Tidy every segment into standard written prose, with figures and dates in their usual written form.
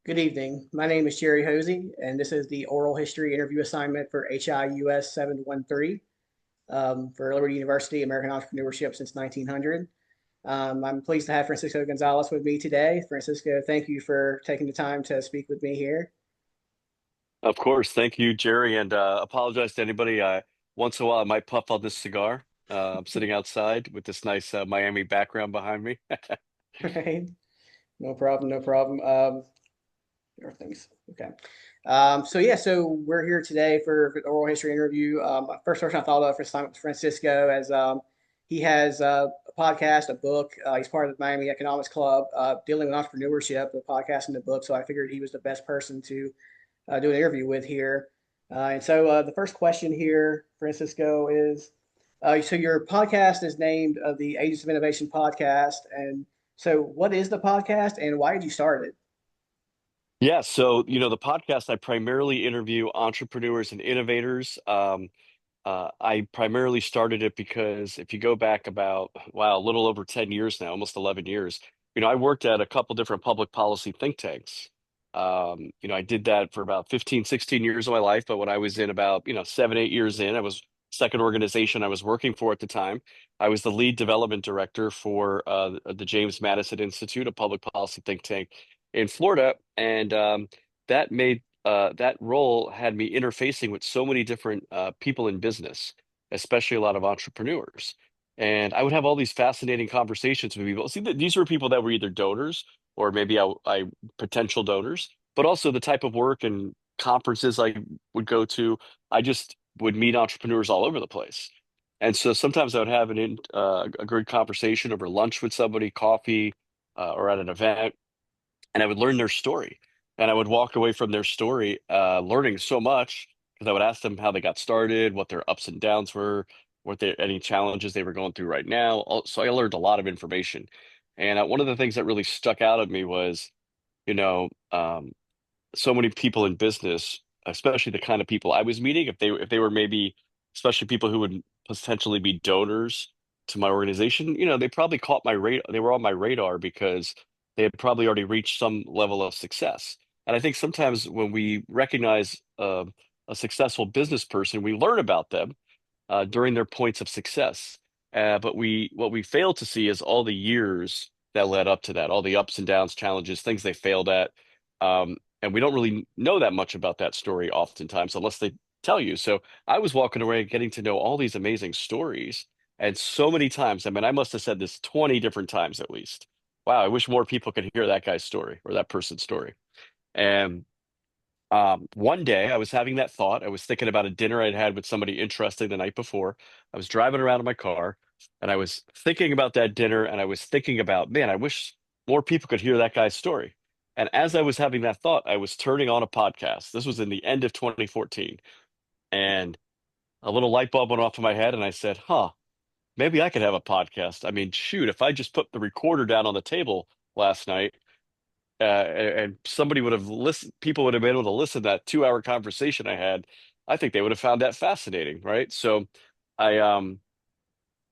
Good evening. My name is Jerry Hosey, and this is the oral history interview assignment for HIUS 713 for Liberty University, American Entrepreneurship Since 1900. I'm pleased to have Francisco Gonzalez with me today. Francisco, thank you for taking the time to speak with me here. Of course. Thank you, Jerry. And apologize to anybody. Once in a while, I might puff on this cigar. I'm sitting outside with this nice Miami background behind me. Right? No problem, no problem. Everything's okay. So we're here today for the oral history interview. First person I thought of for Francisco as he has a podcast, a book. He's part of the Miami Economics Club, dealing with entrepreneurship, the podcast and the book. So I figured he was the best person to do an interview with here. The first question here, Francisco, is so your podcast is named the Agents of Innovation podcast. And so what is the podcast and why did you start it? Yeah. The podcast, I primarily interview entrepreneurs and innovators. I primarily started it because if you go back about, wow, a little over 10 years now, almost 11 years, I worked at a couple different public policy think tanks. I did that for about 15, 16 years of my life. But when I was in about, 7, 8 years in, I was second organization I was working for at the time. I was the lead development director for the James Madison Institute, a public policy think tank in Florida. And that role had me interfacing with so many different people in business, especially a lot of entrepreneurs. And I would have all these fascinating conversations with people. See, these were people that were either donors or maybe I potential donors, but also the type of work and conferences I would go to. I just would meet entrepreneurs all over the place. And so sometimes I would have a good conversation over lunch with somebody, coffee, or at an event, and I would learn their story. And I would walk away from their story learning so much because I would ask them how they got started, what their ups and downs were, what there any challenges they were going through right now. So I learned a lot of information. And one of the things that really stuck out at me was, you know, um, so many people in business, especially the kind of people I was meeting, if they were maybe, especially people who would potentially be donors to my organization, they probably caught my radar. They were on my radar because they had probably already reached some level of success. And I think sometimes when we recognize a successful business person, we learn about them during their points of success. But what we fail to see is all the years that led up to that, all the ups and downs, challenges, things they failed at. And we don't really know that much about that story oftentimes unless they tell you. So I was walking away getting to know all these amazing stories. And so many times, I mean, I must have said this 20 different times at least. Wow, I wish more people could hear that guy's story or that person's story. And one day I was having that thought. I was thinking about a dinner I'd had with somebody interesting the night before. I was driving around in my car and I was thinking about that dinner and I was thinking about, man, I wish more people could hear that guy's story. And as I was having that thought, I was turning on a podcast. This was in the end of 2014. And a little light bulb went off in my head and I said, huh, maybe I could have a podcast. I mean, shoot, if I just put the recorder down on the table last night, and somebody would have listened, people would have been able to listen to that 2 hour conversation I had. I think they would have found that fascinating, right? I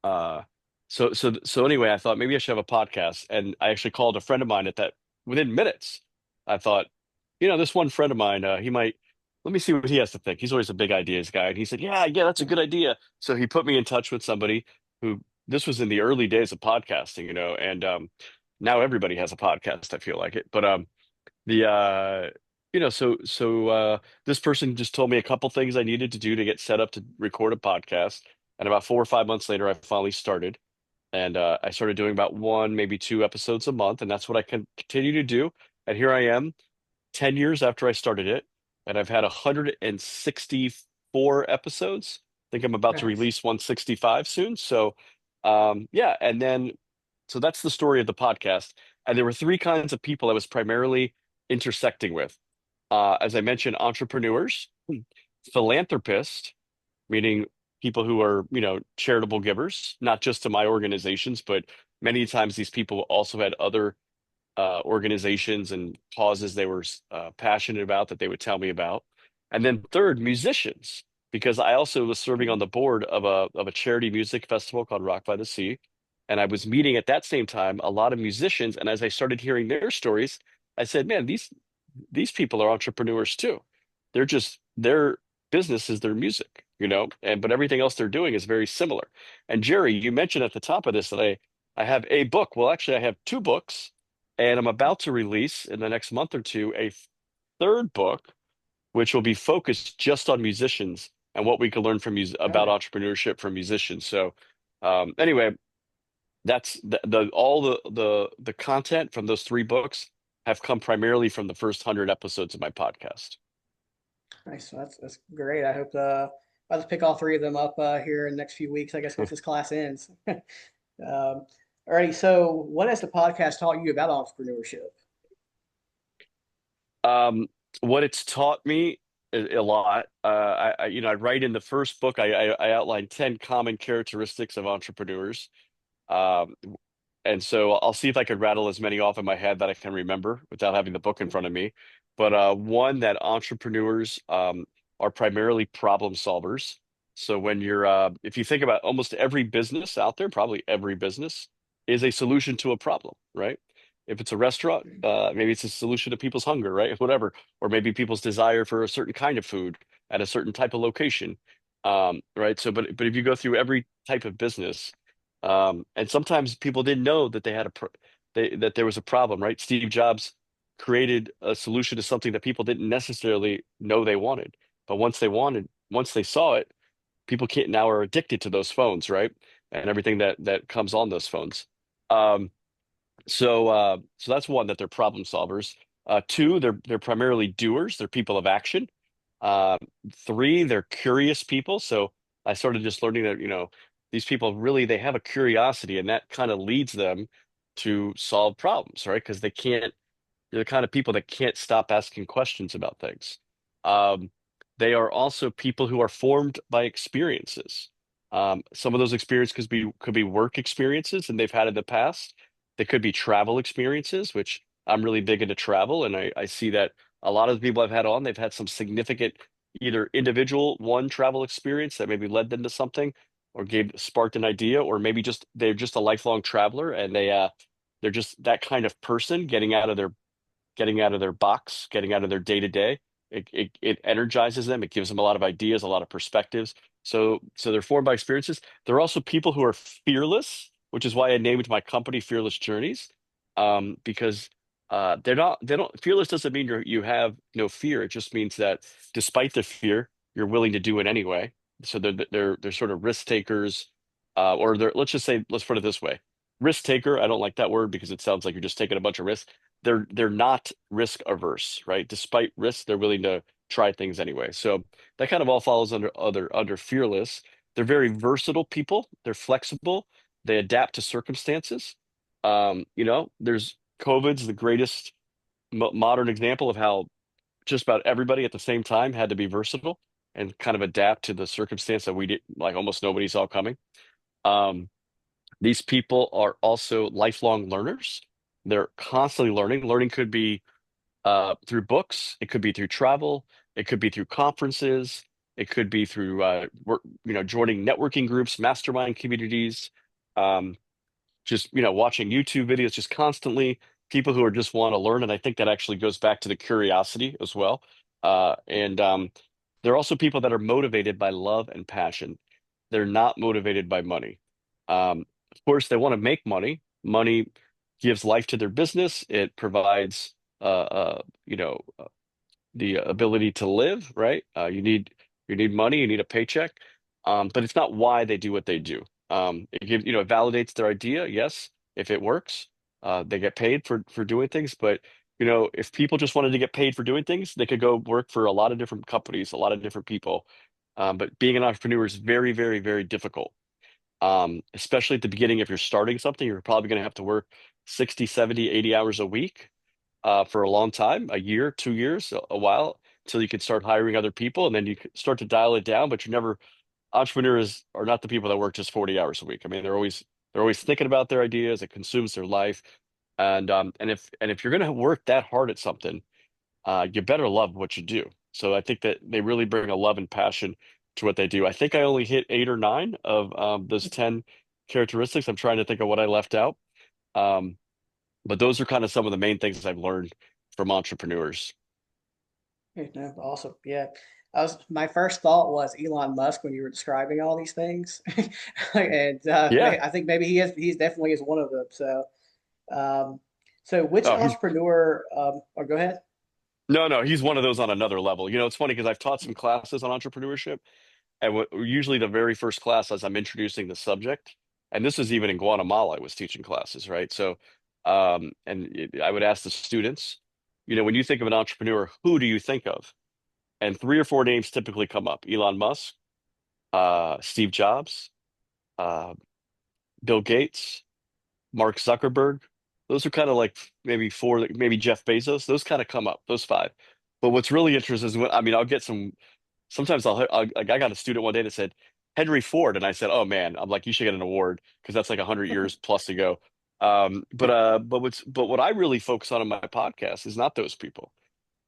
uh so anyway, I thought maybe I should have a podcast, and I actually called a friend of mine at that within minutes. I thought, this one friend of mine, he might let me see what he has to think. He's always a big ideas guy, and he said, yeah, that's a good idea. So he put me in touch with somebody who this was in the early days of podcasting, and now everybody has a podcast. I feel like it, but the this person just told me a couple things I needed to do to get set up to record a podcast, and about 4 or 5 months later, I finally started, and I started doing about one, maybe two episodes a month, and that's what I can continue to do. And here I am, 10 years after I started it, and I've had 164 episodes. I think I'm about to Nice. release 165 soon. Yeah, and then so that's the story of the podcast. And there were three kinds of people I was primarily intersecting with. As I mentioned, entrepreneurs, philanthropists, meaning people who are, charitable givers, not just to my organizations, but many times these people also had other organizations and causes they were passionate about that they would tell me about. And then third, musicians, because I also was serving on the board of a charity music festival called Rock by the Sea. And I was meeting at that same time a lot of musicians. And as I started hearing their stories, I said, man, these people are entrepreneurs too. They're just their business is their music, and but everything else they're doing is very similar. And Jerry, you mentioned at the top of this that I have a book. Well, actually, I have two books, and I'm about to release in the next month or two a third book, which will be focused just on musicians and what we can learn from about Okay. entrepreneurship from musicians. So, anyway, that's the all the content from those three books have come primarily from the first 100 episodes of my podcast. Nice. So that's great. I hope I'll just pick all three of them up here in the next few weeks. I guess once this class ends. Alrighty. So, what has the podcast taught you about entrepreneurship? Um, what it's taught me a lot. I write in the first book. I outline 10 common characteristics of entrepreneurs. Um, and so I'll see if I could rattle as many off in my head that I can remember without having the book in front of me. But one that entrepreneurs are primarily problem solvers. So when if you think about almost every business out there, probably every business is a solution to a problem, right? If it's a restaurant, maybe it's a solution to people's hunger, right? Whatever, or maybe people's desire for a certain kind of food at a certain type of location, right? So, but if you go through every type of business, and sometimes people didn't know that they had that there was a problem, right? Steve Jobs created a solution to something that people didn't necessarily know they wanted. But once they saw it, people can't now are addicted to those phones, right? And everything that comes on those phones. Um, so that's one, that they're problem solvers. Two, they're primarily doers. They're people of action. Uh, Three, they're curious people. So I started just learning that, these people really they have a curiosity, and that kind of leads them to solve problems, right? Because they're the kind of people that can't stop asking questions about things. Um, they are also people who are formed by experiences. Some of those experiences could be work experiences and they've had in the past. They could be travel experiences, which I'm really big into travel, and I see that a lot of the people I've had on, they've had some significant either individual one travel experience that maybe led them to something or gave sparked an idea, or maybe just they're just a lifelong traveler and they're just that kind of person getting out of their box, getting out of their day to day. It energizes them. It gives them a lot of ideas, a lot of perspectives. So they're formed by experiences. They're also people who are fearless, which is why I named my company Fearless Journeys, because they don't fearless doesn't mean you have no fear. It just means that despite the fear, you're willing to do it anyway. So they're sort of risk takers, or they're let's put it this way, risk taker. I don't like that word because it sounds like you're just taking a bunch of risks. They're not risk averse, right? Despite risk, they're willing to try things anyway. So that kind of all falls under fearless. They're very versatile people. They're flexible. They adapt to circumstances. There's COVID's the greatest modern example of how just about everybody at the same time had to be versatile and kind of adapt to the circumstance that we did, like almost nobody saw coming. Um, these people are also lifelong learners. They're constantly learning. Learning could be through books, it could be through travel, it could be through conferences, it could be through joining networking groups, mastermind communities, um, just watching YouTube videos, just constantly people who are just want to learn. And I think that actually goes back to the curiosity as well. And There are also people that are motivated by love and passion. They're not motivated by money. Of course, they want to make money. Money gives life to their business. It provides, the ability to live, right? You need money, you need a paycheck, but it's not why they do what they do. It validates their idea. Yes, if it works, they get paid for doing things. But if people just wanted to get paid for doing things, they could go work for a lot of different companies, a lot of different people. But being an entrepreneur is very, very, very difficult. Especially at the beginning, if you're starting something, you're probably going to have to work 60, 70, 80 hours a week for a long time, a year, 2 years, a while, until you can start hiring other people, and then you can start to dial it down. But entrepreneurs are not the people that work just 40 hours a week. I mean, they're always thinking about their ideas. It consumes their life, and if you're going to work that hard at something, you better love what you do. So I think that they really bring a love and passion to what they do. I think I only hit eight or nine of those 10 characteristics. I'm trying to think of what I left out. Um, but those are kind of some of the main things I've learned from entrepreneurs. Yeah, no, awesome. Yeah. My first thought was Elon Musk when you were describing all these things. And Yeah. I think maybe he's definitely is one of them. Um, so which Oh, he's entrepreneur, or go ahead. no, no, he's one of those on another level. You know, it's funny because I've taught some classes on entrepreneurship, and usually the very first class as I'm introducing the subject, and this was even in Guatemala, I was teaching classes, right? So, I would ask the students, you know, when you think of an entrepreneur, who do you think of? And three or four names typically come up: Elon Musk, Steve Jobs, uh, Bill Gates, Mark Zuckerberg. Those are kind of like maybe four, like maybe Jeff Bezos. Those kind of come up, those five. But what's really interesting is when, I mean, I'll get some, sometimes like I got a student one day that said Henry Ford. And I said, oh man, I'm like, you should get an award because that's like 100 years plus ago. But what I really focus on in my podcast is not those people.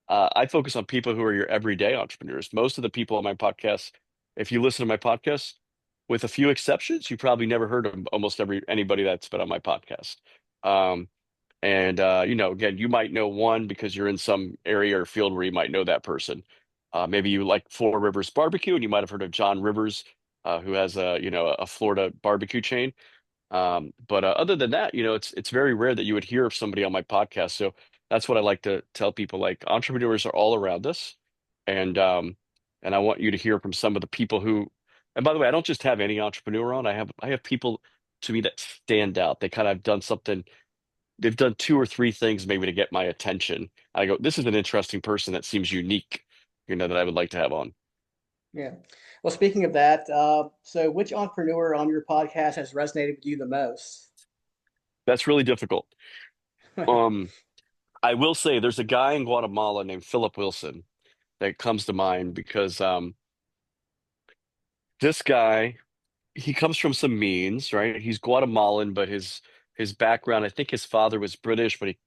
I focus on people who are your everyday entrepreneurs. Most of the people on my podcast, if you listen to my podcast, with a few exceptions, you probably never heard of almost anybody that's been on my podcast. Um, you know, again, you might know one because you're in some area or field where you might know that person. Maybe you like Four Rivers Barbecue, and you might have heard of John Rivers, who has a you know a Florida barbecue chain. But other than that, you know, it's very rare that you would hear of somebody on my podcast. So that's what I like to tell people. Like entrepreneurs are all around us, and um, and I want you to hear from some of the people who. And by the way, I don't just have any entrepreneur on. I have people to me that stand out. They kind of have done something. They've done two or three things maybe to get my attention. I go, this is an interesting person that seems unique, you know, that I would like to have on. Yeah. Well, speaking of that, so which entrepreneur on your podcast has resonated with you the most? That's really difficult. Um, I will say there's a guy in Guatemala named Philip Wilson that comes to mind because this guy he comes from some means, right? He's Guatemalan, but his background, I think his father was British, but he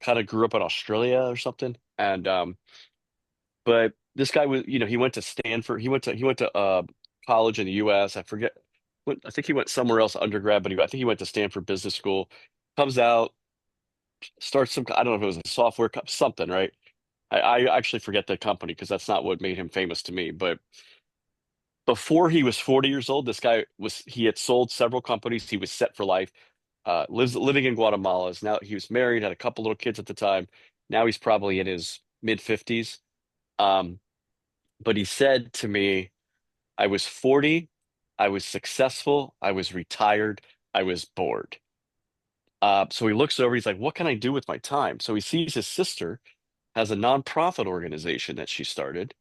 kind of grew up in Australia or something. But this guy was, you know, he went to Stanford. He went to college in the U.S. I forget. I think he went somewhere else undergrad, but I think he went to Stanford Business School. Comes out, starts some. I don't know if it was a software something, right? I actually forget the company because that's not what made him famous to me. But before he was 40 years old, he had sold several companies. He was set for life. Living in Guatemala. Is now he was married, had a couple little kids at the time. Now he's probably in his mid 50s. Um, but he said to me, I was 40, I was successful, I was retired, I was bored. So he looks over, he's like, what can I do with my time? So he sees his sister has a nonprofit organization that she started,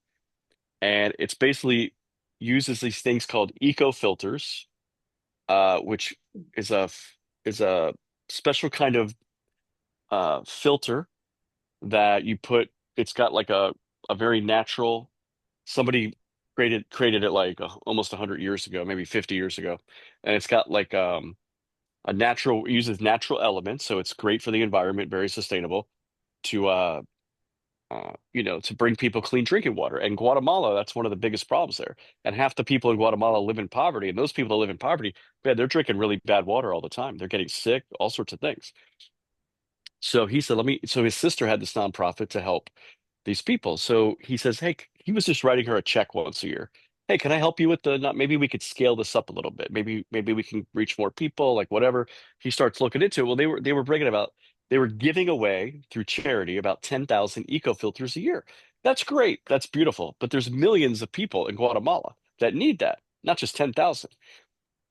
and it's basically uses these things called eco filters, which is a special kind of filter that you put. It's got like a very natural. Somebody created it like almost 100 years ago, maybe 50 years ago, and it's got like a natural uses natural elements, so it's great for the environment, very sustainable to you know, to bring people clean drinking water. And Guatemala, that's one of the biggest problems there. And half the people in Guatemala live in poverty, and those people that live in poverty, man, they're drinking really bad water all the time. They're getting sick, all sorts of things. So he said, let me. So his sister had this nonprofit to help these people. So he says, hey, he was just writing her a check once a year. Hey, can I help you with the, not, maybe we could scale this up a little bit. Maybe we can reach more people, like whatever. He starts looking into it. Well, they were bringing about, they were giving away through charity about 10,000 eco filters a year. That's great. That's beautiful. But there's millions of people in Guatemala that need that, not just 10,000.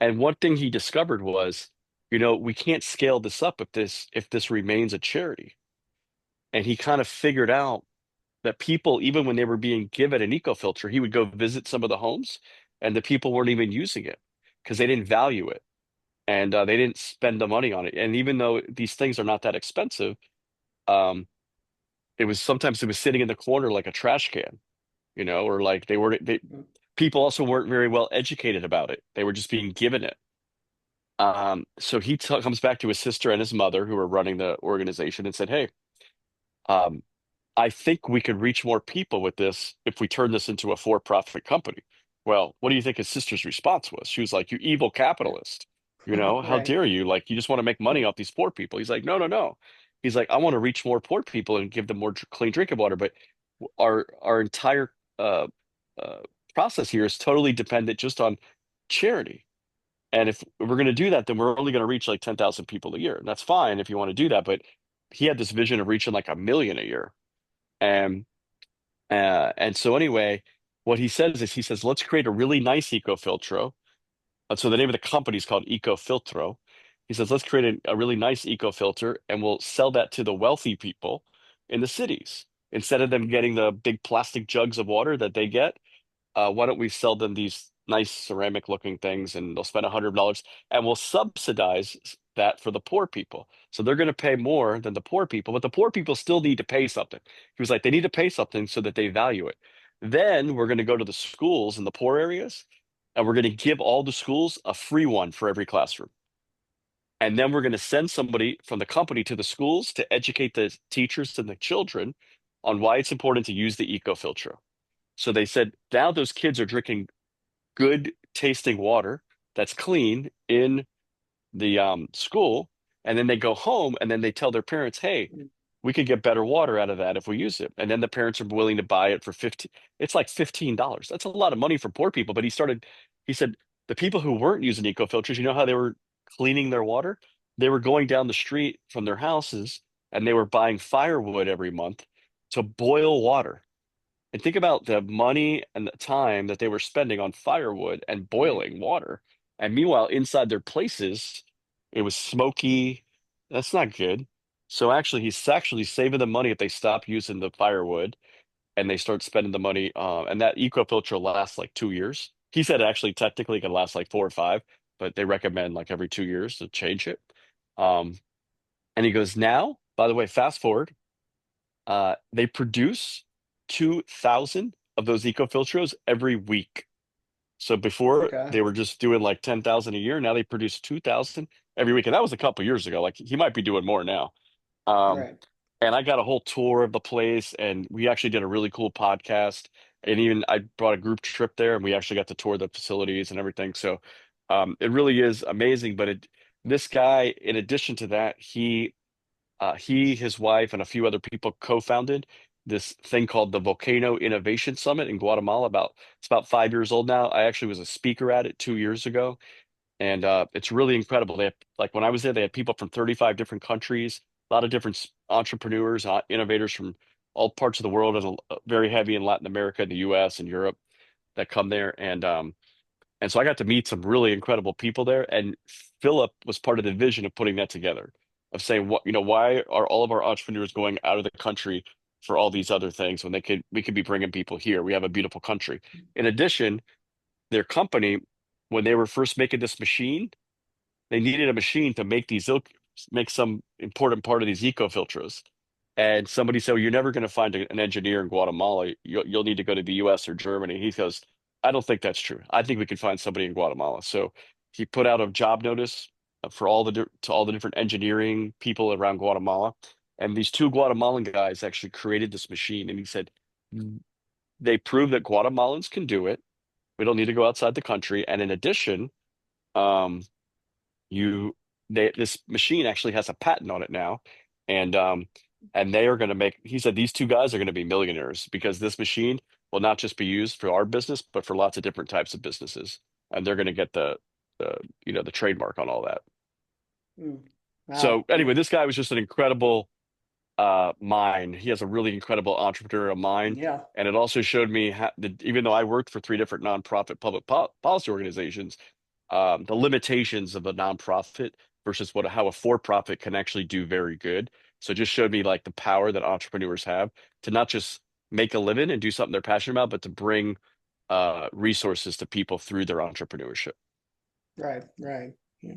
And one thing he discovered was, you know, we can't scale this up if this remains a charity. And he kind of figured out that people, even when they were being given an eco filter, he would go visit some of the homes, and the people weren't even using it because they didn't value it, and they didn't spend the money on it. And even though these things are not that expensive, um, it was sitting in the corner like a trash can, you know, or like people also weren't very well educated about it. They were just being given it. So comes back to his sister and his mother who were running the organization and said, "Hey, um, I think we could reach more people with this if we turn this into a for-profit company." Well, what do you think his sister's response was? She was like, "You evil capitalist. You know, how Right. dare you? Like, you just want to make money off these poor people." He's like, "No, no, no." He's like, "I want to reach more poor people and give them more clean drinking water." But our entire uh, uh, process here is totally dependent just on charity. And if we're going to do that, then we're only going to reach like 10,000 people a year. And that's fine if you want to do that. But he had this vision of reaching like 1 million a year. And and so anyway, what he says is he says, let's create a really nice eco-filtro. So the name of the company is called Eco-Filtro. He says, let's create a really nice eco-filter and we'll sell that to the wealthy people in the cities. Instead of them getting the big plastic jugs of water that they get, why don't we sell them these nice ceramic looking things and they'll spend $100 and we'll subsidize that for the poor people. So they're going to pay more than the poor people, but the poor people still need to pay something. He was like, they need to pay something so that they value it. Then we're going to go to the schools in the poor areas and we're going to give all the schools a free one for every classroom. And then we're going to send somebody from the company to the schools to educate the teachers and the children on why it's important to use the eco filter. So they said now those kids are drinking good tasting water that's clean in the school, and then they go home and then they tell their parents, "Hey, we could get better water out of that if we use it." And then the parents are willing to buy it for 15. It's like $15. That's a lot of money for poor people. But he said, the people who weren't using eco filters, you know how they were cleaning their water? They were going down the street from their houses and they were buying firewood every month to boil water. And think about the money and the time that they were spending on firewood and Right. boiling water. And meanwhile, inside their places, it was smoky. That's not good. So actually, he's actually saving the money if they stop using the firewood and they start spending the money. And that eco filter lasts like 2 years. He said actually technically it can last like 4 or 5, but they recommend like every 2 years to change it. Um, and he goes, now, by the way, fast forward. They produce 2,000 of those eco-filtros every week. So before Okay. they were just doing like 10,000 a year. Now they produce 2,000 every week. And that was a couple years ago. Like he might be doing more now. Um, Right. and I got a whole tour of the place and we actually did a really cool podcast. And even I brought a group trip there and we actually got to tour the facilities and everything. So it really is amazing. But this guy, in addition to that, his wife, and a few other people co-founded this thing called the Volcano Innovation Summit in Guatemala. It's about 5 years old now. I actually was a speaker at it 2 years ago, and it's really incredible. They have, like when I was there, they had people from 35 different countries, a lot of different entrepreneurs, innovators from all parts of the world, and very heavy in Latin America, the U.S. and Europe that come there, and so I got to meet some really incredible people there. And Philip was part of the vision of putting that together, of saying, why are all of our entrepreneurs going out of the country for all these other things when we could be bringing people here? We have a beautiful country. In addition, their company, when they were first making this machine, they needed a machine to make some important part of these eco filters. And somebody said, well, you're never going to find an engineer in Guatemala. You'll need to go to the US or Germany. He goes, I don't think that's true. I think we can find somebody in Guatemala. So he put out a job notice for to all the different engineering people around Guatemala. And these two Guatemalan guys actually created this machine. And he said, they prove that Guatemalans can do it. We don't need to go outside the country. And in addition, um, you this machine actually has a patent on it now, and they are going to make. He said these two guys are going to be millionaires because this machine will not just be used for our business, but for lots of different types of businesses, and they're going to get the the trademark on all that. Mm. So Wow. anyway, Yeah. this guy was just an incredible mind. He has a really incredible entrepreneurial mind. Yeah. And it also showed me how, that even though I worked for three different nonprofit public policy organizations, the limitations of a nonprofit versus how a for-profit can actually do very good. So it just showed me like the power that entrepreneurs have to not just make a living and do something they're passionate about, but to bring resources to people through their entrepreneurship. Right. Right. Yeah.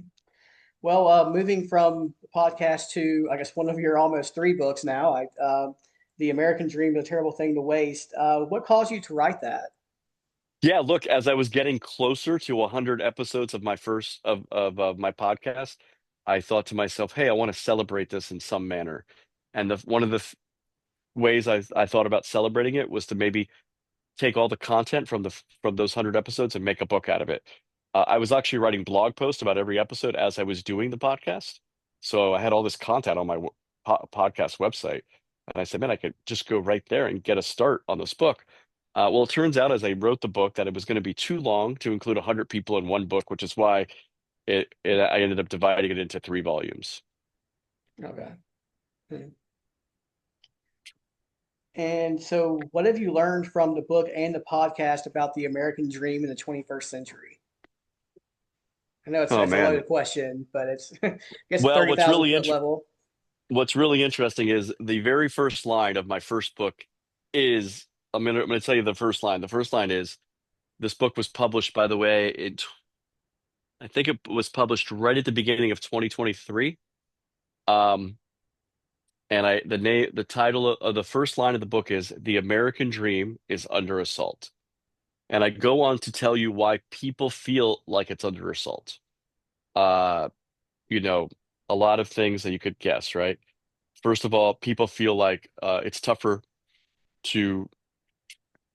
Well, moving from the podcast to, I guess, one of your almost three books now, The American Dream, A Terrible Thing to Waste. What caused you to write that? Yeah, look, as I was getting closer to 100 episodes of my first of my podcast, I thought to myself, "Hey, I want to celebrate this in some manner." And one of the ways I thought about celebrating it was to maybe take all the content from those 100 episodes and make a book out of it. I was actually writing blog posts about every episode as I was doing the podcast, so I had all this content on my podcast website. And I said, man, I could just go right there and get a start on this book. Well, it turns out as I wrote the book that it was going to be too long to include 100 people in one book, which is why I ended up dividing it into 3 volumes. Okay. Hmm. And so, what have you learned from the book and the podcast about the American dream in the 21st century? I know Oh it's a man. loaded question, but it's I guess Well, 30,000 foot level. what's really interesting is the very first line of my first book is I'm gonna tell you the first line. The first line is this book was published, by the way, I think it was published right at the beginning of 2023. Um, and the title of the first line of the book is The American Dream is Under Assault. And I go on to tell you why people feel like it's under assault. Uh, you know, a lot of things that you could guess, right? First of all, people feel like it's tougher to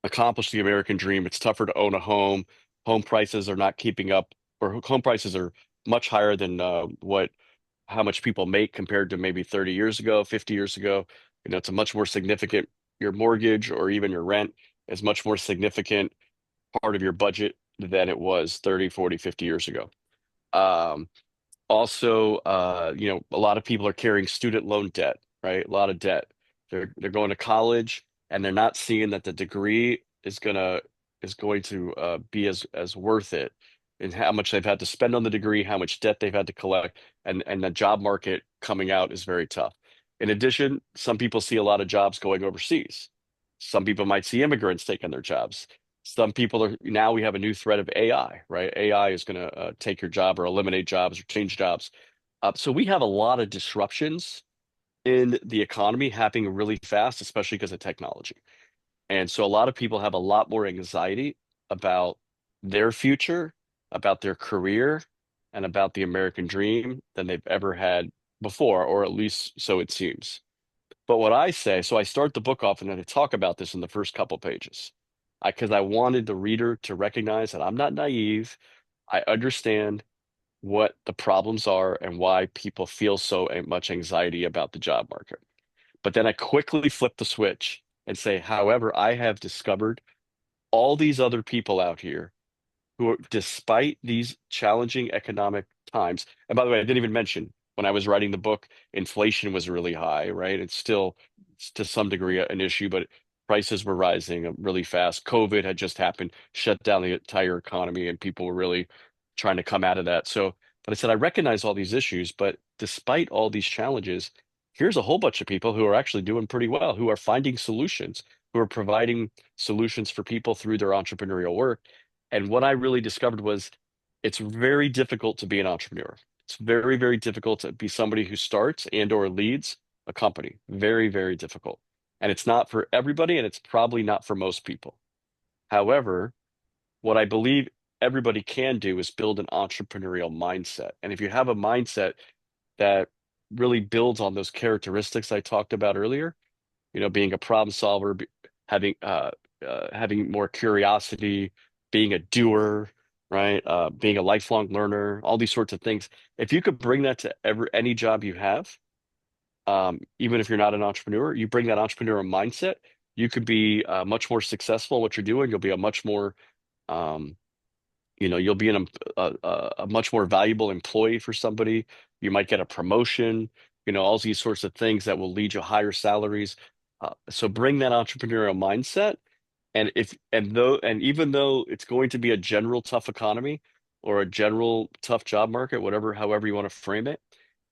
accomplish the American dream. It's tougher to own a home. Home prices are not keeping up, or home prices are much higher than what how much people make compared to maybe 30 years ago, 50 years ago. It's a much more significant, your mortgage or even your rent is much more significant part of your budget than it was 30, 40, 50 years ago. Um, Also, a lot of people are carrying student loan debt, right? A lot of debt. They're going to college and they're not seeing that the degree is going to be as worth it, and how much they've had to spend on the degree, how much debt they've had to collect, and the job market coming out is very tough. In addition, some people see a lot of jobs going overseas. Some people might see immigrants taking their jobs. Some people are now we have a new threat of AI, right? AI is going to take your job or eliminate jobs or change jobs. So we have a lot of disruptions in the economy happening really fast, especially because of technology. And so a lot of people have a lot more anxiety about their future, about their career, and about the American dream than they've ever had before, or at least so it seems. But what I say, so I start the book off and then I talk about this in the first couple pages. Because I wanted the reader to recognize that I'm not naive. I understand what the problems are and why people feel so much anxiety about the job market. But then I quickly flip the switch and say, however, I have discovered all these other people out here who, despite these challenging economic times, and by the way, I didn't even mention when I was writing the book, inflation was really high, right? It's still to some degree an issue, but prices were rising really fast. COVID had just happened, shut down the entire economy, and people were really trying to come out of that. So, but I said, I recognize all these issues, but despite all these challenges, here's a whole bunch of people who are actually doing pretty well, who are finding solutions, who are providing solutions for people through their entrepreneurial work. And what I really discovered was it's very difficult to be an entrepreneur. It's very, very difficult to be somebody who starts and or leads a company. Very, very difficult. And it's not for everybody, and it's probably not for most people. However, what I believe everybody can do is build an entrepreneurial mindset. And if you have a mindset that really builds on those characteristics I talked about earlier, being a problem solver, having having more curiosity, being a doer, right? Being a lifelong learner, all these sorts of things. If you could bring that to any job you have, even if you're not an entrepreneur, you bring that entrepreneurial mindset, you could be much more successful in what you're doing. You'll be a much more um, you'll be a much more valuable employee for somebody. You might get a promotion, all these sorts of things that will lead you higher salaries. So bring that entrepreneurial mindset. And even though it's going to be a general tough economy or a general tough job market, however you want to frame it,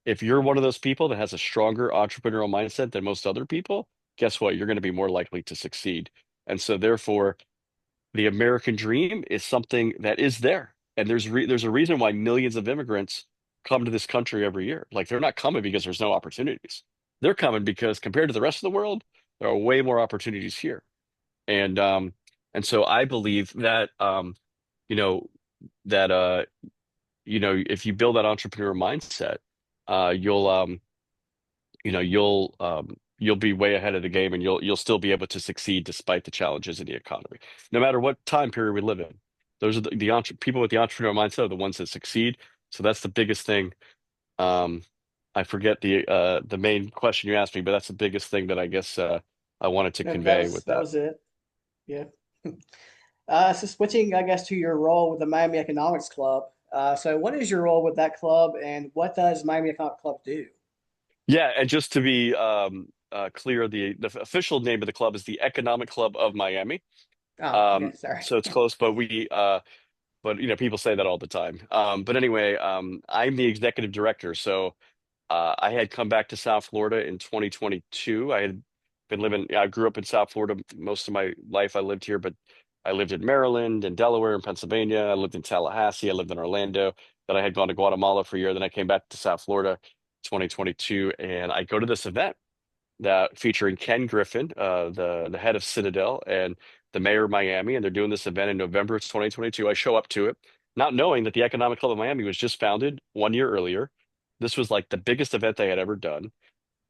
if you're one of those people that has a stronger entrepreneurial mindset than most other people, guess what? You're going to be more likely to succeed. And so therefore, the American dream is something that is there. And there's a reason why millions of immigrants come to this country every year. Like they're not coming because there's no opportunities. They're coming because compared to the rest of the world, there are way more opportunities here. And so I believe that you know that if you build that entrepreneur mindset, you'll you'll be way ahead of the game, and you'll still be able to succeed despite the challenges in the economy, no matter what time period we live in. Those are people with the entrepreneurial mindset are the ones that succeed. So that's the biggest thing um, I forget the main question you asked me, but that's the biggest thing that I guess I wanted to No, that convey was with that that. was it. Yeah. So switching, I guess, to your role with the Miami Economics Club. So what is your role with that club, and what does Miami Economics Club do? Yeah, and just to be clear, the official name of the club is the Economic Club of Miami. Oh, okay, sorry. So it's close, but but people say that all the time. But anyway, I'm the executive director. So I had come back to South Florida in 2022. I had been living, I grew up in South Florida most of my life. I lived here, but I lived in Maryland and Delaware and Pennsylvania. I lived in Tallahassee. I lived in Orlando. Then I had gone to Guatemala for a year. Then I came back to South Florida 2022, and I go to this event that featuring Ken Griffin, the head of Citadel, and the mayor of Miami, and they're doing this event in November of 2022. I show up to it, not knowing that the Economic Club of Miami was just founded 1 year earlier. This was like the biggest event they had ever done.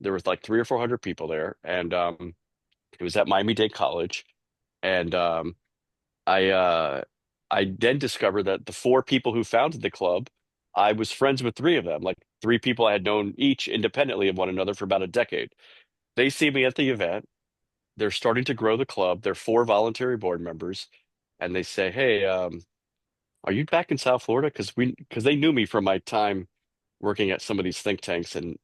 There was like 300 or 400 people there, and it was at Miami-Dade College. And I uh, I then discovered that the four people who founded the club, I was friends with three of them, like three people I had known each independently of one another for about a decade. They see me at the event. They're starting to grow the club. They're four voluntary board members, and they say, "Hey, are you back in South Florida?" Because they knew me from my time working at some of these think tanks and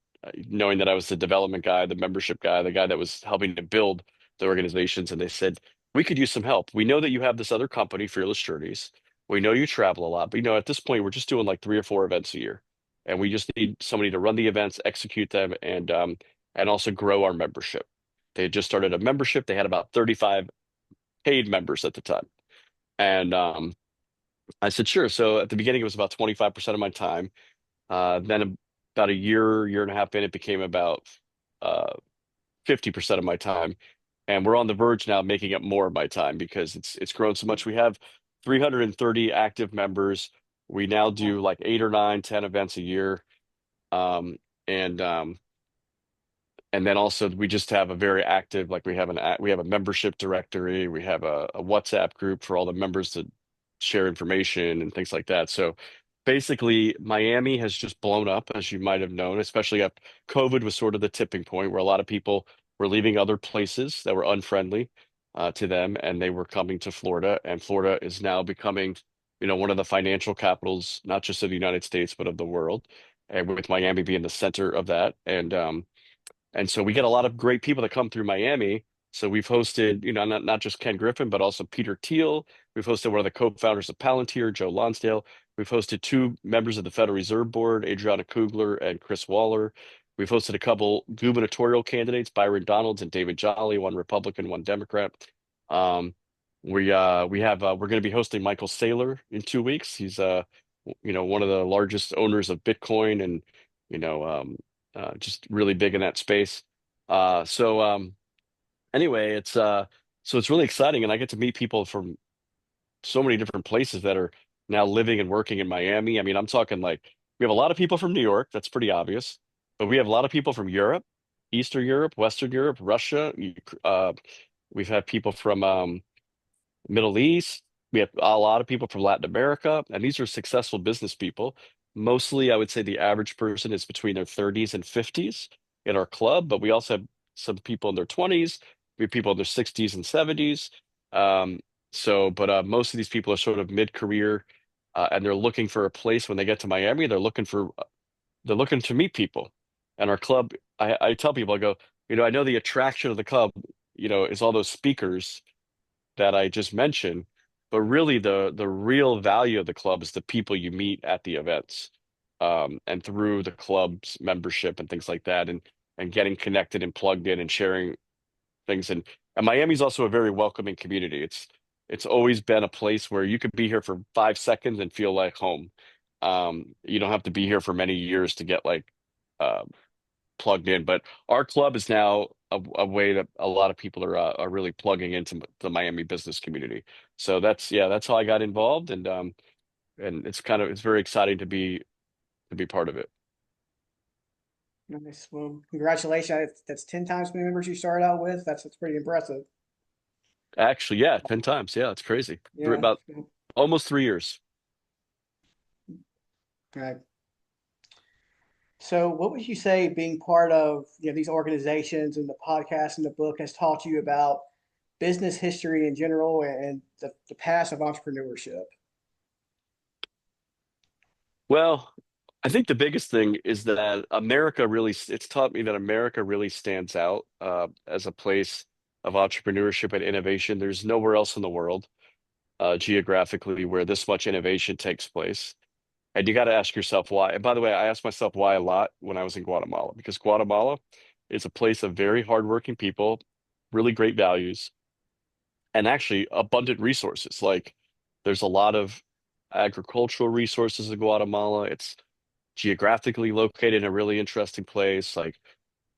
knowing that I was the development guy, the membership guy, the guy that was helping to build the organizations. And they said, "We could use some help. We know that you have this other company, Fearless Journeys. We know you travel a lot, but at this point, we're just doing like 3 or 4 events a year, and we just need somebody to run the events, execute them, and also grow our membership." They had just started a membership. They had about 35 paid members at the time. And I said, sure. So at the beginning, it was about 25% of my time. Then about a year and a half in, it became about uh, 50% of my time. And we're on the verge now of making it more of my time because it's grown so much. We have 330 active members. We now do like 8 or 9, 10 events a year. Um, and and then also we just have a very active, like we have a membership directory, we have a WhatsApp group for all the members to share information and things like that. So basically, Miami has just blown up, as you might have known, especially after COVID was sort of the tipping point where a lot of people were leaving other places that were unfriendly to them, and they were coming to Florida. And Florida is now becoming, one of the financial capitals, not just of the United States, but of the world. And with Miami being the center of that, and so we get a lot of great people that come through Miami. So we've hosted, not just Ken Griffin, but also Peter Thiel. We've hosted one of the co-founders of Palantir, Joe Lonsdale. We've hosted two members of the Federal Reserve Board, Adriana Kugler and Chris Waller. We've hosted a couple gubernatorial candidates, Byron Donalds and David Jolly, one Republican, one Democrat. Um, we're going to be hosting Michael Saylor in 2 weeks. He's one of the largest owners of Bitcoin and you know just really big in that space. So anyway, it's really exciting, and I get to meet people from so many different places that are now living and working in Miami. I mean, I'm talking like we have a lot of people from New York. That's pretty obvious, but we have a lot of people from Europe, Eastern Europe, Western Europe, Russia. We've had people from Middle East. We have a lot of people from Latin America, and these are successful business people. Mostly, I would say the average person is between their 30s and 50s in our club, but we also have some people in their 20s. We have people in their 60s and 70s. Um, but most of these people are sort of mid-career, and they're looking for a place when they get to Miami. They're looking to meet people. And our club, I tell people, I go, I know the attraction of the club, is all those speakers that I just mentioned, but really the real value of the club is the people you meet at the events, and through the club's membership and things like that, and getting connected and plugged in and sharing things. And Miami's also a very welcoming community. It's always been a place where you could be here for 5 seconds and feel like home. You don't have to be here for many years to get like uh, plugged in. But our club is now a way that a lot of people are really plugging into the Miami business community. So that's how I got involved, and it's very exciting to be part of it. Nice. Well, congratulations. That's 10 times the members you started out with. That's pretty impressive. Actually, yeah, 10 times. Yeah, it's crazy. Yeah. About almost 3 years. Right. So, what would you say being part of these organizations and the podcast and the book has taught you about business history in general and the past of entrepreneurship? Well, I think the biggest thing is that America really, it's taught me that America really stands out as a place of entrepreneurship and innovation. There's nowhere else in the world geographically where this much innovation takes place. And you got to ask yourself why. And by the way, I asked myself why a lot when I was in Guatemala, because Guatemala is a place of very hardworking people, really great values, and actually abundant resources. Like there's a lot of agricultural resources in Guatemala. It's geographically located in a really interesting place. Like,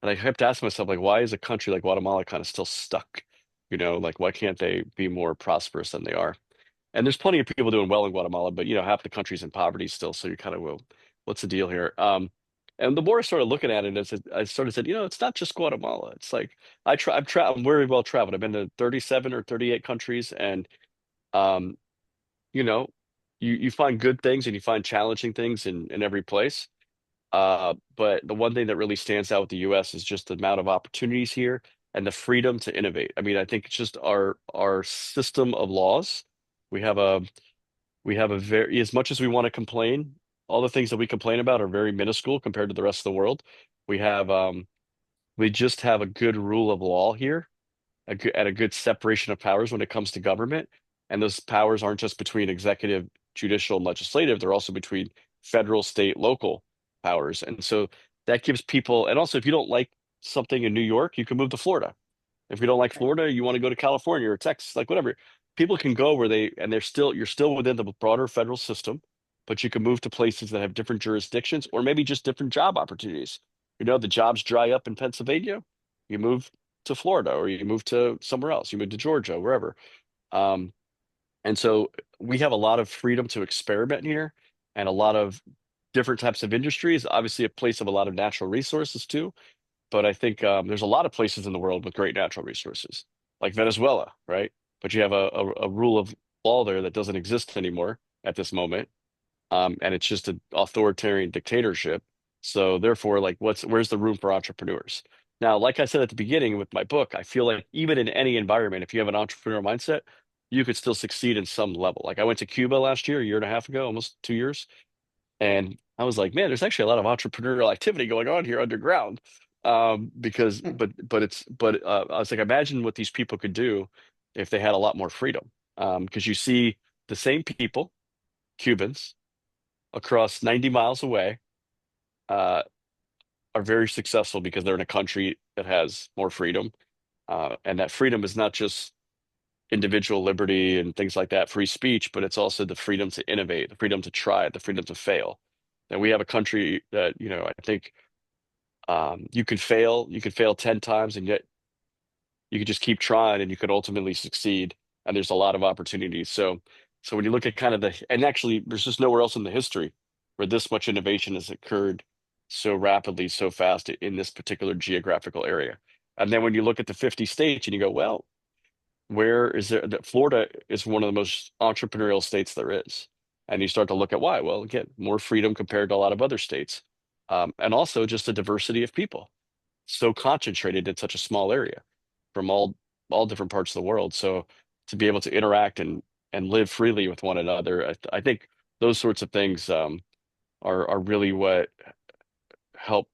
and I kept asking myself, like, why is a country like Guatemala kind of still stuck? Like why can't they be more prosperous than they are? And there's plenty of people doing well in Guatemala, but half the country's in poverty still. So you kind of, well, what's the deal here? And the more I started looking at it, I started said, it's not just Guatemala. It's like I'm very well traveled. I've been to 37 or 38 countries, and um, you know, you find good things and you find challenging things in every place. But the one thing that really stands out with the US is just the amount of opportunities here and the freedom to innovate. I mean, I think it's just our system of laws. We have a we have a very, as much as we want to complain, all the things that we complain about are very minuscule compared to the rest of the world. We have we just have a good rule of law here, and a good separation of powers when it comes to government. And those powers aren't just between executive, judicial, and legislative, they're also between federal, state, local powers. And so that gives people, and also if you don't like something in New York, you can move to Florida. If you don't like Right. Florida, you want to go to California or Texas, like whatever. People can go where and you're still within the broader federal system, but you can move to places that have different jurisdictions or maybe just different job opportunities. The jobs dry up in Pennsylvania, you move to Florida or you move to somewhere else, you move to Georgia, wherever. Um, and so we have a lot of freedom to experiment here and a lot of different types of industries, obviously a place of a lot of natural resources too. But I think there's a lot of places in the world with great natural resources, like Venezuela, right? But you have a rule of law there that doesn't exist anymore at this moment, and it's just an authoritarian dictatorship. So therefore, like, where's the room for entrepreneurs? Now, like I said at the beginning with my book, I feel like even in any environment, if you have an entrepreneurial mindset, you could still succeed in some level. Like I went to Cuba last year, a year and a half ago, almost 2 years. And I was like, man, there's actually a lot of entrepreneurial activity going on here underground. Because, Hmm. I was like, imagine what these people could do if they had a lot more freedom. Because you see the same people, Cubans, across 90 miles away, uh, are very successful because they're in a country that has more freedom. And that freedom is not just individual liberty and things like that, free speech, but it's also the freedom to innovate, the freedom to try, the freedom to fail. And we have a country that, I think you could fail 10 times and yet you could just keep trying and you could ultimately succeed. And there's a lot of opportunities. So when you look at kind of and actually there's just nowhere else in the history where this much innovation has occurred so rapidly, so fast in this particular geographical area. And then when you look at the 50 states and you go, well, where is there that Florida is one of the most entrepreneurial states there is. And you start to look at why. Well, again, more freedom compared to a lot of other states. And also just the diversity of people, so concentrated in such a small area from all different parts of the world. So to be able to interact and live freely with one another, I think those sorts of things are really what help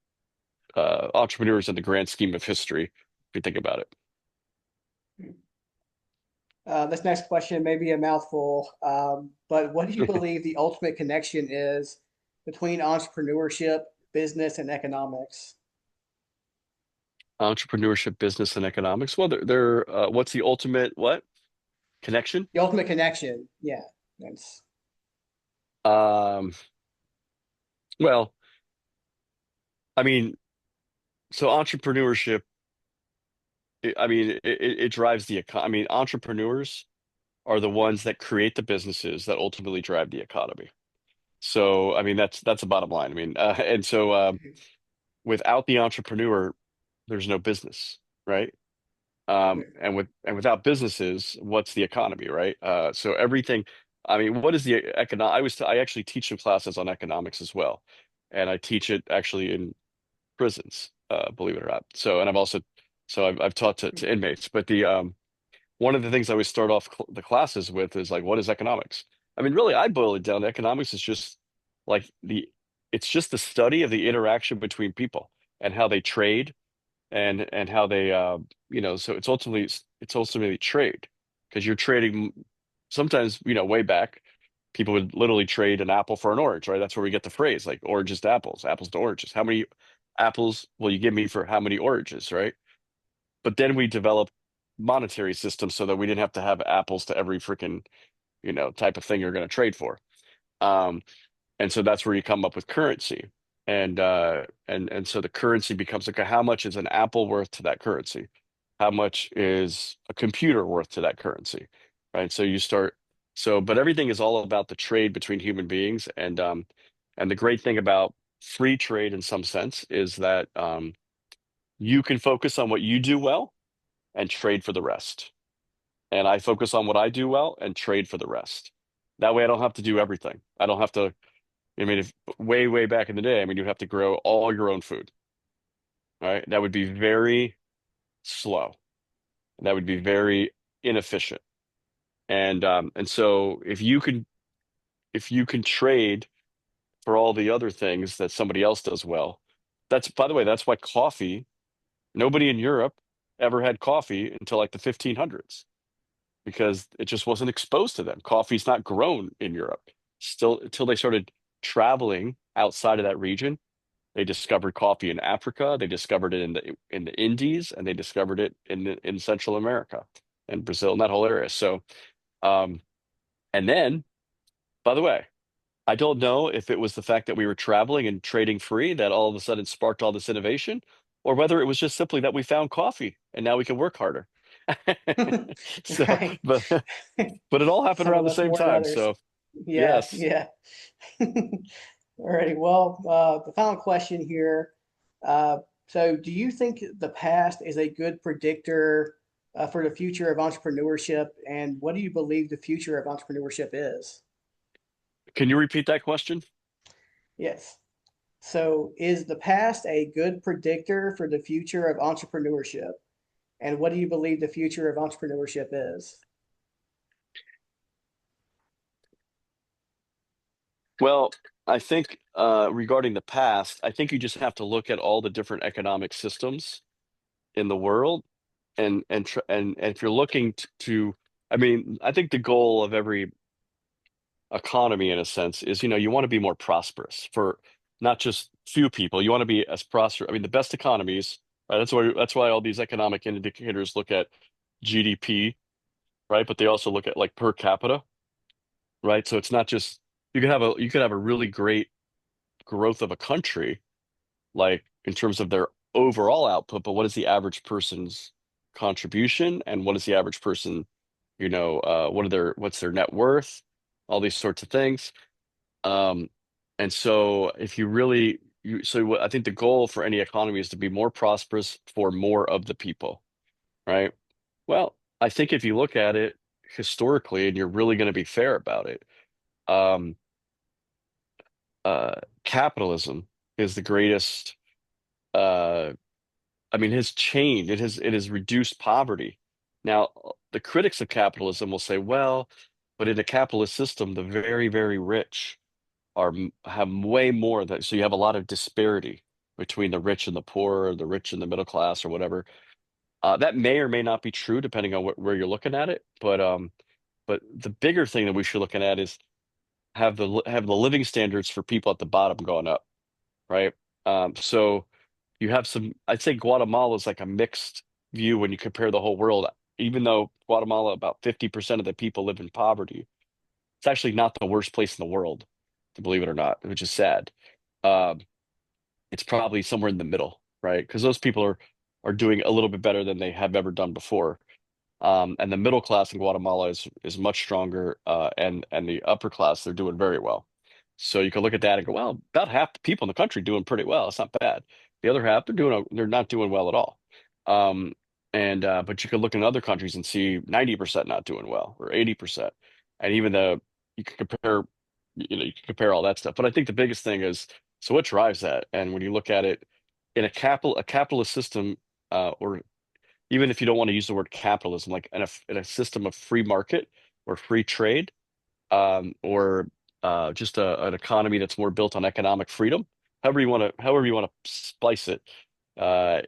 entrepreneurs in the grand scheme of history, if you think about it. This next question may be a mouthful, but what do you believe the ultimate connection is between entrepreneurship, business, and economics? Entrepreneurship, business, and economics. Well, what's the ultimate what connection? The ultimate connection, yeah, that's Um, well, I mean, so entrepreneurship, I mean, it drives the economy. I mean, entrepreneurs are the ones that create the businesses that ultimately drive the economy. So, I mean, that's the bottom line. I mean, and so without the entrepreneur, there's no business, right? Without businesses, what's the economy, right? So everything. I mean, what is the economic? I actually teach some classes on economics as well. and I teach it actually in prisons, believe it or not. So, and I've taught to inmates. But the one of the things I always start off the classes with is like, what is economics? I mean, really, I boil it down. Economics is just like it's just the study of the interaction between people and how they trade and how they so it's ultimately trade because you're trading sometimes way back people would literally trade an apple for an orange, right? That's where we get the phrase like oranges to apples, apples to oranges. How many apples will you give me for how many oranges, right? But then we developed monetary systems so that we didn't have to have apples to every freaking type of thing you're going to trade for. um and so that's where you come up with currency. And so the currency becomes like how much is an apple worth to that currency? How much is a computer worth to that currency? Right? So you start but everything is all about the trade between human beings. And the great thing about free trade in some sense is that you can focus on what you do well and trade for the rest. And I focus on what I do well and trade for the rest. That way I don't have to do everything. I don't have to I mean, if way, way back in the day, I mean, you'd have to grow all your own food, right? That would be very slow. That would be very inefficient. And so if you can trade for all the other things that somebody else does well, that's by the way, that's why coffee, nobody in Europe ever had coffee until like the 1500s because it just wasn't exposed to them. Coffee's not grown in Europe still until they started traveling outside of that region. They discovered coffee in Africa. They discovered it in the Indies, and they discovered it in Central America and Brazil and that whole area. So, um, and then, by the way, I don't know if it was the fact that we were traveling and trading free that all of a sudden sparked all this innovation, or whether it was just simply that we found coffee and now we can work harder. So, Right. but but it all happened Some around of the us same more than time. others. So, Yeah, yes. yeah. Alrighty. Well, the final question here. Uh, so, do you think the past is a good predictor for the future of entrepreneurship? And what do you believe the future of entrepreneurship is? Can you repeat that question? Yes. So, is the past a good predictor for the future of entrepreneurship? And what do you believe the future of entrepreneurship is? Well, I think regarding the past, I think you just have to look at all the different economic systems in the world, and if you're looking I mean, I think the goal of every economy, in a sense, is you want to be more prosperous for not just few people. You want to be as prosperous. I mean, the best economies, right? That's why all these economic indicators look at GDP, right? But they also look at like per capita, right? So it's not just you could have a really great growth of a country, like in terms of their overall output, but what is the average person's contribution and what is the average person, what's their net worth, all these sorts of things. Um, and so if you really, so what I think the goal for any economy is to be more prosperous for more of the people, right? Well, I think if you look at it historically and you're really going to be fair about it, um, uh, capitalism is the greatest. Uh, I mean, has changed. It has reduced poverty. Now, the critics of capitalism will say, well, but in a capitalist system, the very, very rich have way more that. So you have a lot of disparity between the rich and the poor, or the rich and the middle class, or whatever. That may or may not be true, depending on where you're looking at it. But the bigger thing that we should looking at is have the living standards for people at the bottom going up, right? So you have I'd say Guatemala is like a mixed view when you compare the whole world. Even though Guatemala, about 50% of the people live in poverty, it's actually not the worst place in the world, to believe it or not, which is sad. Um, it's probably somewhere in the middle, right? Because those people are doing a little bit better than they have ever done before. And the middle class in Guatemala is much stronger, and the upper class, they're doing very well. So you can look at that and go, well, about half the people in the country doing pretty well. It's not bad. The other half, they're not doing well at all. Um, and but you could look in other countries and see 90% not doing well, or 80%. And even you can compare all that stuff. But I think the biggest thing is So what drives that? And when you look at it in a capitalist system, or even if you don't want to use the word capitalism, like in a system of free market or free trade, or just an economy that's more built on economic freedom, however you want to splice it, uh,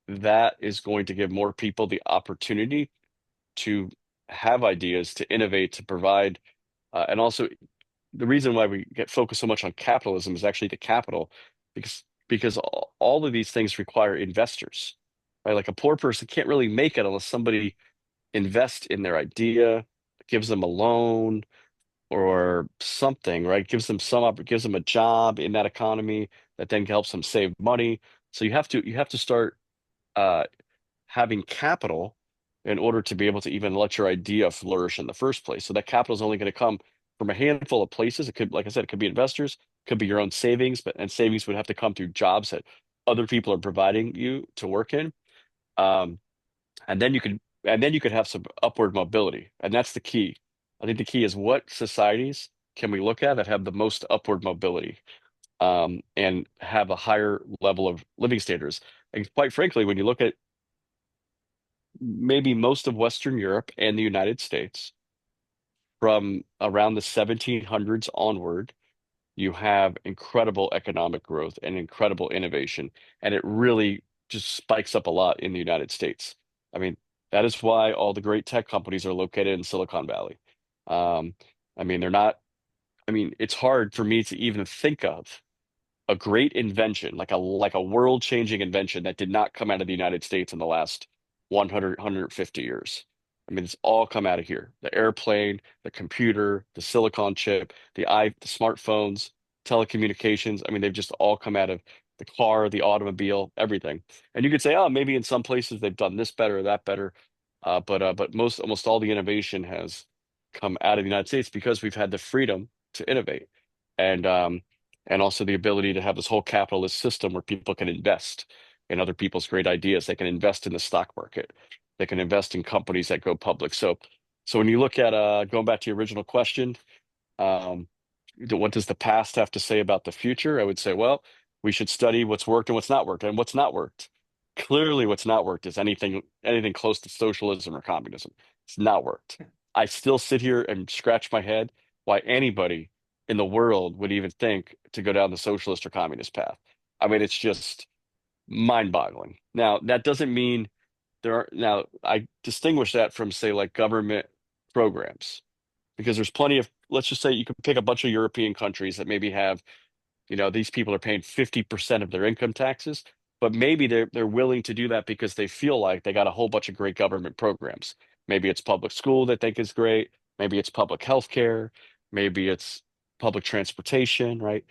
that is going to give more people the opportunity to have ideas, to innovate, to provide, and also the reason why we get focused so much on capitalism is actually the capital, because all of these things require investors, right? Like a poor person can't really make it unless somebody invests in their idea, gives them a loan or something, right? Gives them a job in that economy that then helps them save money. So you have to start uh, having capital in order to be able to even let your idea flourish in the first place. So that capital is only going to come from a handful of places. It could, like I said, it could be investors, could be your own savings, and savings would have to come through jobs that other people are providing you to work in. Um, and then you could have some upward mobility, and that's the key. I think the key is what societies can we look at that have the most upward mobility, and have a higher level of living standards. And quite frankly, when you look at maybe most of Western Europe and the United States, from around the 1700s onward, you have incredible economic growth and incredible innovation, and it really just spikes up a lot in the United States. I mean, that is why all the great tech companies are located in Silicon Valley. Um, I mean, they're not, I mean, it's hard for me to even think of a great invention, like a world-changing invention that did not come out of the United States in the last 100, 150 years. I mean, it's all come out of here. The airplane, the computer, the silicon chip, the smartphones, telecommunications. I mean, they've just all come out of the car, the automobile, everything. And you could say, oh, maybe in some places they've done this better or that better. But almost all the innovation has come out of the United States because we've had the freedom to innovate. And and also the ability to have this whole capitalist system where people can invest in other people's great ideas. They can invest in the stock market. They can invest in companies that go public. So when you look at going back to your original question, um, what does the past have to say about the future? I would say, well, we should study what's worked and what's not worked. And what's not worked, clearly, what's not worked is anything close to socialism or communism. It's not worked. I still sit here and scratch my head why anybody in the world would even think to go down the socialist or communist path. I mean, it's just mind-boggling. Now, that doesn't mean now I distinguish that from, say, like government programs, because there's plenty of, let's just say you could pick a bunch of European countries that maybe have, these people are paying 50% of their income taxes, but maybe they're willing to do that because they feel like they got a whole bunch of great government programs. Maybe it's public school that they think is great. Maybe it's public health care. Maybe it's public transportation, right?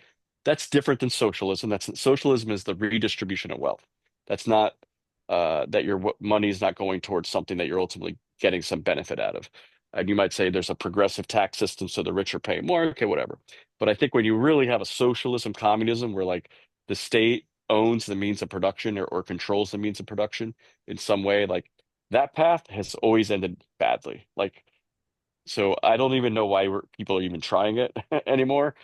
That's different than socialism. Socialism is the redistribution of wealth. That's not that your money is not going towards something that you're ultimately getting some benefit out of. And you might say there's a progressive tax system, so the rich are paying more. Okay, whatever. But I think when you really have a socialism, communism, where like the state owns the means of production, or controls the means of production in some way, like that path has always ended badly. Like, so I don't even know why people are even trying it anymore.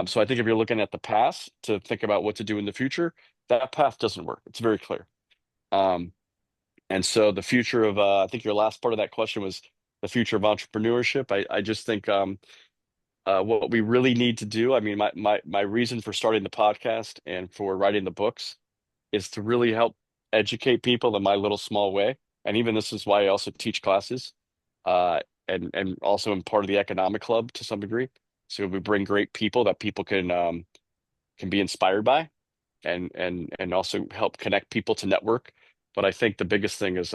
So I think if you're looking at the past to think about what to do in the future, that path doesn't work. It's very clear. Um, and so the future of, I think your last part of that question was the future of entrepreneurship. I just think, what we really need to do. I mean, my reason for starting the podcast and for writing the books is to really help educate people in my little small way. And even this is why I also teach classes, and also am part of the economic club to some degree. So we bring great people that people can be inspired by, and also help connect people to network. But I think the biggest thing is,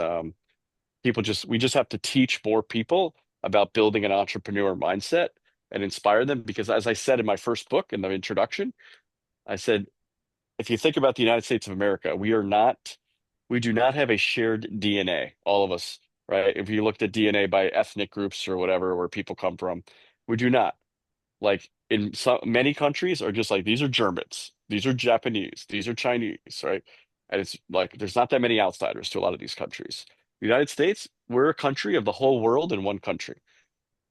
we just have to teach more people about building an entrepreneur mindset and inspire them. Because as I said in my first book in the introduction, I said, if you think about the United States of America, we do not have a shared DNA, all of us, right? If you looked at DNA by ethnic groups or whatever, where people come from, we do not. Like in many countries are just like, these are Germans, these are Japanese, these are Chinese, right? And it's like there's not that many outsiders to a lot of these countries. The United States, we're a country of the whole world in one country.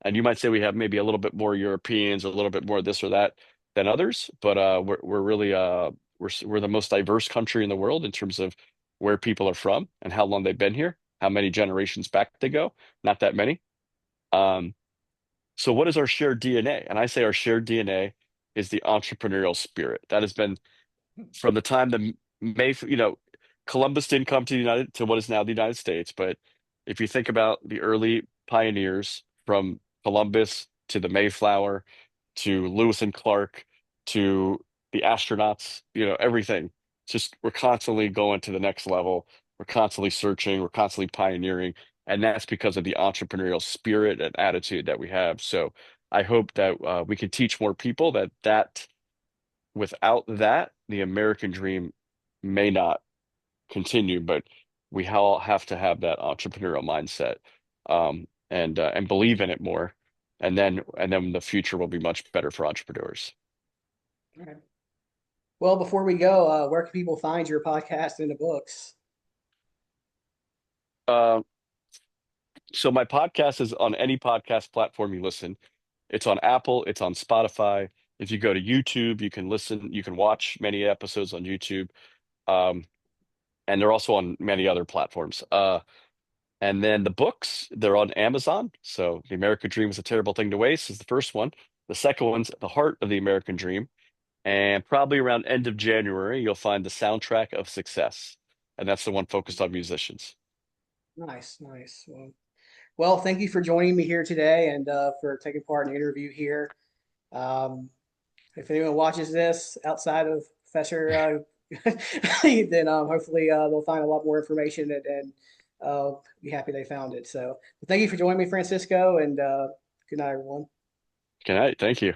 And you might say we have maybe a little bit more Europeans, or a little bit more this or that. than others, but we're really we're the most diverse country in the world in terms of where people are from and how long they've been here, how many generations back they go. Not that many. Um, so what is our shared DNA? And I say our shared DNA is the entrepreneurial spirit. That has been from the time the Columbus didn't come to the United to what is now the United States, but if you think about the early pioneers from Columbus to the Mayflower to Lewis and Clark to the astronauts, everything. Just we're constantly going to the next level. We're constantly searching, we're constantly pioneering, and that's because of the entrepreneurial spirit and attitude that we have. So I hope that we can teach more people that without that, the American dream may not continue, but we all have to have that entrepreneurial mindset, and believe in it more, and then the future will be much better for entrepreneurs. Okay. Well, before we go, where can people find your podcast and the books? Uh, so my podcast is on any podcast platform you listen. It's on Apple, it's on Spotify. If you go to YouTube, you can watch many episodes on YouTube. Um, and they're also on many other platforms. And then the books, they're on Amazon. So The American Dream is a Terrible Thing to Waste is the first one. The second one's The Heart of the American Dream. And probably around end of January, you'll find The Soundtrack of Success. And that's the one focused on musicians. Nice, nice. Well, thank you for joining me here today and for taking part in the interview here. Um, if anyone watches this outside of Professor, then hopefully they'll find a lot more information and be happy they found it. So thank you for joining me, Francisco, and good night, everyone. Good night. Thank you.